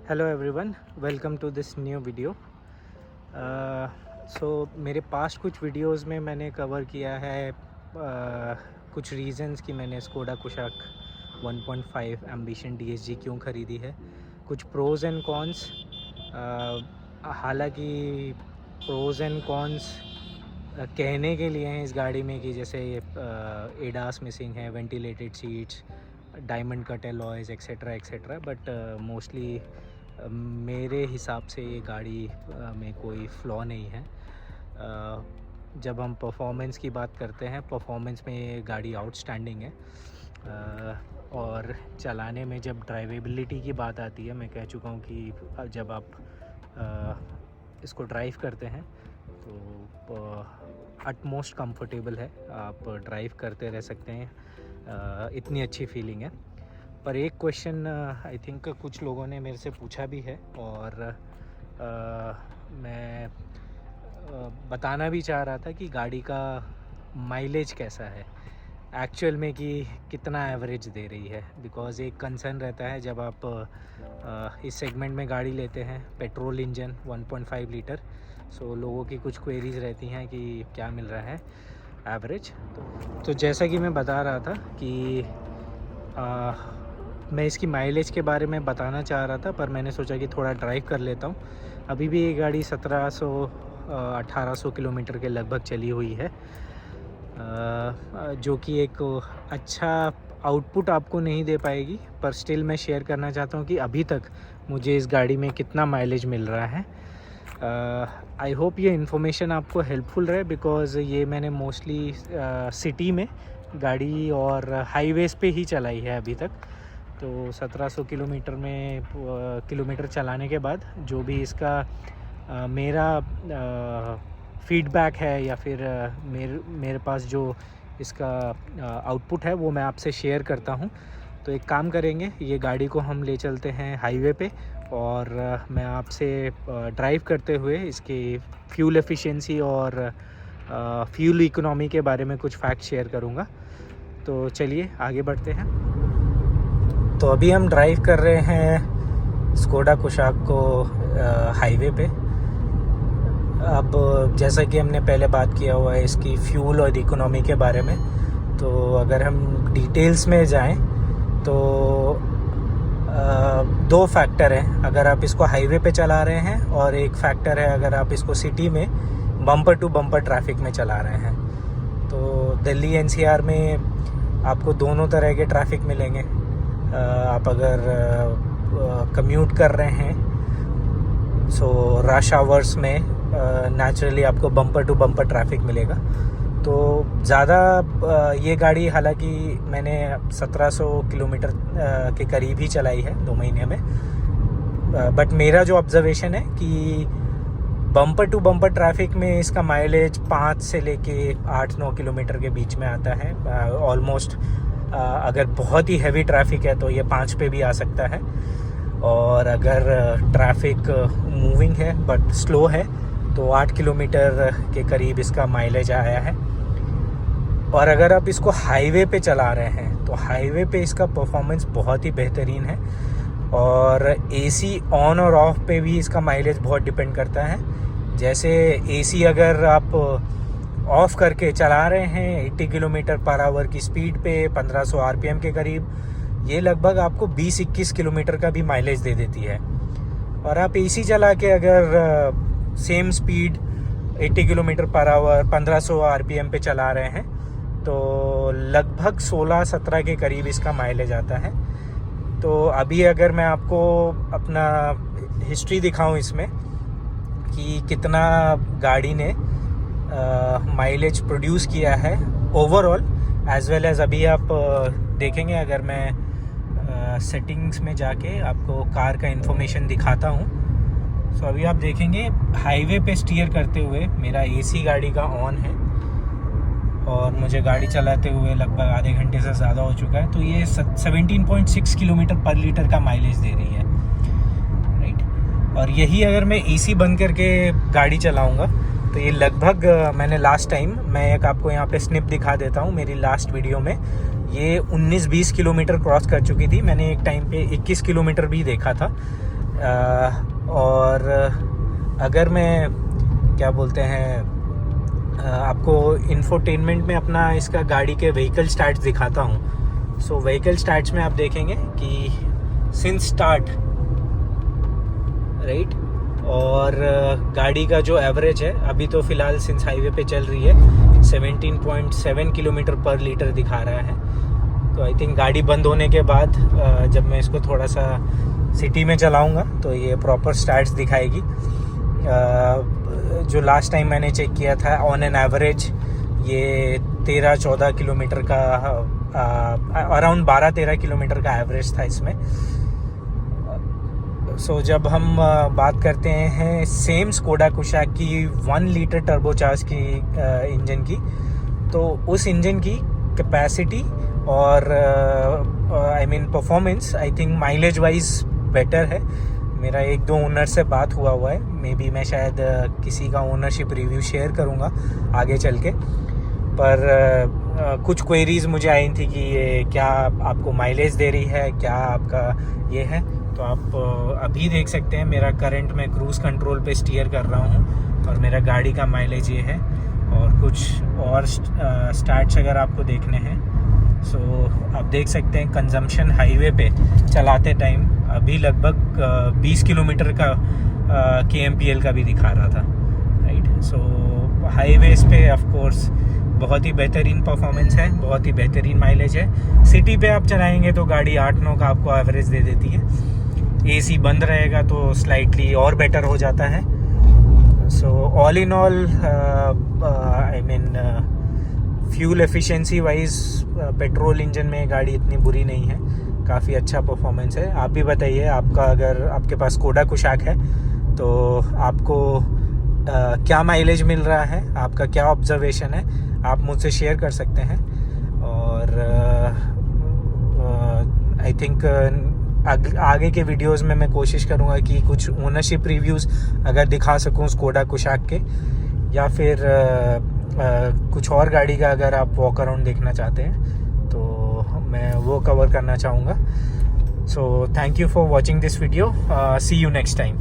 Hello everyone, welcome to this new video. So मेरे past कुछ videos में मैंने कवर किया है कुछ रीज़न्स कि मैंने स्कोडा कुशाक 1.5 एम्बिशन DSG क्यों ख़रीदी है, कुछ प्रोज़ एंड कॉन्स। हालांकि प्रोज़ एंड कॉन्स कहने के लिए हैं इस गाड़ी में कि जैसे एडास मिसिंग है, ventilated seats, diamond cut alloys etcetera etcetera, but mostly मेरे हिसाब से ये गाड़ी में कोई फ्लॉ नहीं है। जब हम परफॉर्मेंस की बात करते हैं, परफॉर्मेंस में ये गाड़ी आउटस्टैंडिंग है। और चलाने में जब ड्राइवेबिलिटी की बात आती है, मैं कह चुका हूँ कि जब आप इसको ड्राइव करते हैं तो अटमोस्ट कंफर्टेबल है, आप ड्राइव करते रह सकते हैं, इतनी अच्छी फीलिंग है। पर एक क्वेश्चन आई थिंक कुछ लोगों ने मेरे से पूछा भी है और मैं बताना भी चाह रहा था कि गाड़ी का माइलेज कैसा है एक्चुअल में, कि कितना एवरेज दे रही है। बिकॉज़ एक कंसर्न रहता है जब आप इस सेगमेंट में गाड़ी लेते हैं, पेट्रोल इंजन 1.5 लीटर। सो लोगों की कुछ क्वेरीज़ रहती हैं कि क्या मिल रहा है एवरेज। तो जैसा कि मैं बता रहा था कि मैं इसकी माइलेज के बारे में बताना चाह रहा था, पर मैंने सोचा कि थोड़ा ड्राइव कर लेता हूँ। अभी भी ये गाड़ी 1700-1800 किलोमीटर के लगभग चली हुई है, जो कि एक अच्छा आउटपुट आपको नहीं दे पाएगी, पर स्टिल मैं शेयर करना चाहता हूँ कि अभी तक मुझे इस गाड़ी में कितना माइलेज मिल रहा है। आई होप ये इन्फॉर्मेशन आपको हेल्पफुल रहे, बिकॉज़ ये मैंने मोस्टली सिटी में गाड़ी और हाईवेज़ पे ही चलाई है अभी तक। तो 1700 किलोमीटर चलाने के बाद जो भी इसका मेरा फीडबैक है या फिर मेरे पास जो इसका आउटपुट है वो मैं आपसे शेयर करता हूँ। तो एक काम करेंगे, ये गाड़ी को हम ले चलते हैं हाईवे पे और मैं आपसे ड्राइव करते हुए इसकी फ्यूल एफिशिएंसी और फ्यूल इकोनॉमी के बारे में कुछ फैक्ट शेयर करूँगा। तो चलिए आगे बढ़ते हैं। तो अभी हम ड्राइव कर रहे हैं स्कोडा कुशाक को हाईवे पे। अब जैसा कि हमने पहले बात किया हुआ है इसकी फ्यूल और इकोनॉमी के बारे में, तो अगर हम डिटेल्स में जाएं तो दो फैक्टर हैं अगर आप इसको हाईवे पे चला रहे हैं, और एक फैक्टर है अगर आप इसको सिटी में बम्पर टू बम्पर ट्रैफिक में चला रहे हैं। तो दिल्ली NCR में आपको दोनों तरह के ट्रैफिक मिलेंगे। आप अगर कम्यूट कर रहे हैं सो रश आवर्स में नेचुरली आपको बम्पर टू बम्पर ट्रैफिक मिलेगा। तो ज़्यादा ये गाड़ी हालांकि मैंने 1700 किलोमीटर के करीब ही चलाई है 2 महीने में, बट मेरा जो ऑब्जर्वेशन है कि बम्पर टू बम्पर ट्रैफिक में इसका माइलेज 5 से लेके 8-9 किलोमीटर के बीच में आता है ऑलमोस्ट। अगर बहुत ही हैवी ट्रैफिक है तो ये 5 पे भी आ सकता है, और अगर ट्रैफिक मूविंग है बट स्लो है तो 8 किलोमीटर के करीब इसका माइलेज आया है। और अगर आप इसको हाईवे पे चला रहे हैं तो हाईवे पे इसका परफॉर्मेंस बहुत ही बेहतरीन है, और AC ऑन और ऑफ पे भी इसका माइलेज बहुत डिपेंड करता है। जैसे AC अगर आप ऑफ़ करके चला रहे हैं 80 किलोमीटर पर आवर की स्पीड पे 1500 RPM के करीब, ये लगभग आपको 20-21 किलोमीटर का भी माइलेज दे देती है। और आप AC चला के अगर same speed 80 kilometre per hour 1500 RPM पे चला रहे हैं तो लगभग 16-17 के करीब इसका माइलेज आता है। तो अभी अगर मैं आपको अपना हिस्ट्री दिखाऊं इसमें कि कितना गाड़ी ने माइलेज प्रोड्यूस किया है ओवरऑल एज वेल एज, अभी आप देखेंगे अगर मैं सेटिंग्स में जाके आपको कार का इन्फॉर्मेशन दिखाता हूँ। सो अभी आप देखेंगे हाईवे पे स्टीयर करते हुए मेरा AC गाड़ी का ऑन है और मुझे गाड़ी चलाते हुए लगभग आधे घंटे से ज़्यादा हो चुका है। तो ये 17.6 किलोमीटर पर लीटर का माइलेज दे रही है, राइट। और यही अगर मैं AC बंद करके गाड़ी चलाऊँगा तो ये लगभग मैंने लास्ट टाइम, मैं एक आपको यहाँ पे स्निप दिखा देता हूँ, मेरी लास्ट वीडियो में ये 19-20 किलोमीटर क्रॉस कर चुकी थी। मैंने एक टाइम पे 21 किलोमीटर भी देखा था, और अगर मैं क्या बोलते हैं आपको इंफोटेनमेंट में अपना इसका गाड़ी के व्हीकल स्टैट्स दिखाता हूँ। सो व्हीकल स्टैट्स में आप देखेंगे कि सिंस स्टार्ट राइट, और गाड़ी का जो एवरेज है अभी तो फ़िलहाल सिंस हाईवे पे चल रही है 17.7 किलोमीटर पर लीटर दिखा रहा है। तो आई थिंक गाड़ी बंद होने के बाद जब मैं इसको थोड़ा सा सिटी में चलाऊंगा तो ये प्रॉपर स्टैट्स दिखाएगी। जो लास्ट टाइम मैंने चेक किया था ऑन एन एवरेज ये 13-14 किलोमीटर का अराउंड 12-13 किलोमीटर का एवरेज था इसमें। सो जब हम बात करते हैं सेम स्कोडा कुशाक की 1 लीटर टर्बोचार्ज की इंजन की, तो उस इंजन की कैपेसिटी और I mean performance I think mileage wise better है। मेरा 1-2 ओनर से बात हुआ है, मे बी मैं शायद किसी का ओनरशिप रिव्यू शेयर करूँगा आगे चल के। पर कुछ क्वेरीज़ मुझे आई थी कि ये क्या आपको माइलेज दे रही है, क्या आपका ये है। तो आप अभी देख सकते हैं मेरा करंट मैं क्रूज़ कंट्रोल पे स्टीयर कर रहा हूँ और मेरा गाड़ी का माइलेज ये है। और कुछ और स्टैट्स अगर आपको देखने हैं सो आप देख सकते हैं कंजम्पशन हाईवे पे चलाते टाइम अभी लगभग 20 किलोमीटर का KMPL का भी दिखा रहा था राइट। सो हाईवेज पे ऑफ कोर्स बहुत ही बेहतरीन परफॉर्मेंस है, बहुत ही बेहतरीन माइलेज है। सिटी पे आप चलाएंगे तो गाड़ी 8-9 का आपको एवरेज दे देती है। AC बंद रहेगा तो स्लाइटली और बेटर हो जाता है। So all in all I mean fuel efficiency wise petrol engine में गाड़ी इतनी बुरी नहीं है, काफ़ी अच्छा परफॉर्मेंस है। आप भी बताइए, आपका अगर आपके पास स्कोडा कुशाक है तो आपको क्या माइलेज मिल रहा है, आपका क्या ऑब्जर्वेशन है, आप मुझसे शेयर कर सकते हैं। और आई थिंक आगे के वीडियोस में मैं कोशिश करूँगा कि कुछ ओनरशिप रिव्यूज़ अगर दिखा सकूँ स्कोडा कुशाक के, या फिर कुछ और गाड़ी का अगर आप वॉक अराउंड देखना चाहते हैं तो मैं वो कवर करना चाहूँगा। So thank you for watching this video, see you next time.